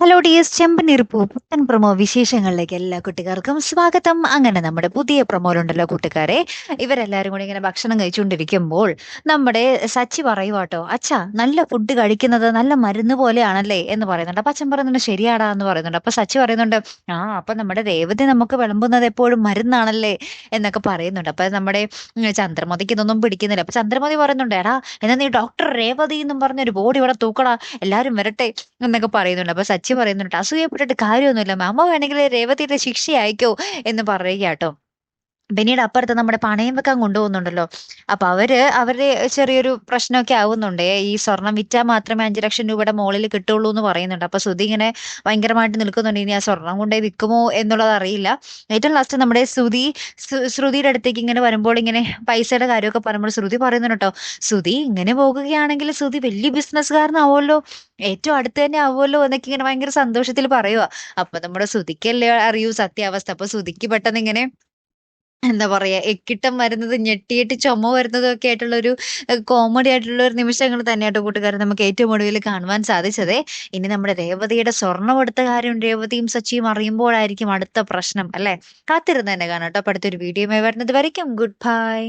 Hello dears, ചെമ്പനീർപ്പൂ പുത്തൻ promo വിശേഷങ്ങളിലേക്ക് എല്ലാ കുട്ടികൾക്കും സ്വാഗതം. അങ്ങനെ നമ്മുടെ പുതിയ പ്രൊമോയിലുണ്ടല്ലോ കൂട്ടുകാരെ, ഇവരെല്ലാരും കൂടി ഇങ്ങനെ ഭക്ഷണം കഴിച്ചുകൊണ്ടിരിക്കുമ്പോൾ നമ്മുടെ സച്ചി പറയുവാട്ടോ, അച്ഛാ നല്ല ഫുഡ് കഴിക്കുന്നത് നല്ല മരുന്ന് പോലെയാണല്ലേ എന്ന് പറയുന്നുണ്ട്. അപ്പൊ അച്ഛൻ പറയുന്നുണ്ട് ശരിയാടാ എന്ന് പറയുന്നുണ്ട്. അപ്പൊ സച്ചി പറയുന്നുണ്ട്, അപ്പൊ നമ്മുടെ രേവതി നമുക്ക് വിളമ്പുന്നത് എപ്പോഴും മരുന്നാണല്ലേ എന്നൊക്കെ പറയുന്നുണ്ട്. അപ്പൊ നമ്മുടെ ചന്ദ്രമതിക്ക് ഇതൊന്നും പിടിക്കുന്നില്ല. അപ്പൊ ചന്ദ്രമതി പറയുന്നുണ്ട്, എടാ എന്നാ നീ ഡോക്ടർ രേവതി എന്നും പറഞ്ഞൊരു ബോർഡ് ഇവിടെ തൂക്കടാ, എല്ലാരും വരട്ടെ എന്നൊക്കെ പറയുന്നുണ്ട്. അപ്പൊ സച്ചി പറയുന്നുണ്ട്, അസൂയപ്പെട്ടിട്ട് കാര്യമൊന്നുമില്ല, അമ്മ വേണമെങ്കിൽ രേവതിയുടെ ശിക്ഷ അയക്കോ എന്ന് പറയുക കേട്ടോ. പിന്നീട് അപ്പുറത്ത് നമ്മുടെ പണയം വെക്കാൻ കൊണ്ടുപോകുന്നുണ്ടല്ലോ. അപ്പൊ അവരുടെ ചെറിയൊരു പ്രശ്നമൊക്കെ ആവുന്നുണ്ട്. ഈ സ്വർണം വിറ്റാൽ മാത്രമേ 5 ലക്ഷം രൂപയുടെ മുകളിൽ കിട്ടുള്ളൂ എന്ന് പറയുന്നുണ്ട്. അപ്പൊ ശ്രുതി ഇങ്ങനെ ഭയങ്കരമായിട്ട് നിൽക്കുന്നുണ്ട്. ഇനി ആ സ്വർണം കൊണ്ടുപോയി വിൽക്കുമോ എന്നുള്ളത് അറിയില്ല. ഏറ്റവും ലാസ്റ്റ് നമ്മുടെ ശ്രുതിയുടെ അടുത്തേക്ക് ഇങ്ങനെ വരുമ്പോൾ ഇങ്ങനെ പൈസയുടെ കാര്യമൊക്കെ പറയുമ്പോൾ ശ്രുതി പറയുന്നുണ്ട് കേട്ടോ, ശ്രുതി ഇങ്ങനെ പോകുകയാണെങ്കിൽ ശ്രുതി വലിയ ബിസിനസ്സുകാരനാവുമല്ലോ, ഏറ്റവും അടുത്ത് തന്നെ ആവുമല്ലോ എന്നൊക്കെ ഇങ്ങനെ ഭയങ്കര സന്തോഷത്തിൽ പറയുക. അപ്പൊ നമ്മുടെ ശ്രുതിക്കല്ലേ അറിയൂ സത്യാവസ്ഥ. അപ്പൊ ശ്രുതിക്ക് പെട്ടെന്ന് ഇങ്ങനെ എന്താ പറയാ, എക്കിട്ടം വരുന്നത് ഞെട്ടിയിട്ട് ചുമ വരുന്നതും ഒക്കെ ആയിട്ടുള്ള ഒരു കോമഡി ആയിട്ടുള്ള ഒരു നിമിഷങ്ങൾ തന്നെയാട്ടോ കൂട്ടുകാരെ നമുക്ക് ഏറ്റവും ഒടുവിൽ കാണുവാൻ സാധിച്ചതേ. ഇനി നമ്മുടെ രേവതിയുടെ സ്വർണം എടുത്ത കാര്യം രേവതിയും സച്ചിയും അറിയുമ്പോഴായിരിക്കും അടുത്ത പ്രശ്നം അല്ലെ. കാത്തിരുന്ന് തന്നെ കാണാം കേട്ടോ. അപ്പൊ അടുത്തൊരു വീഡിയോ വരുന്നത് വരയ്ക്കും ഗുഡ് ബൈ.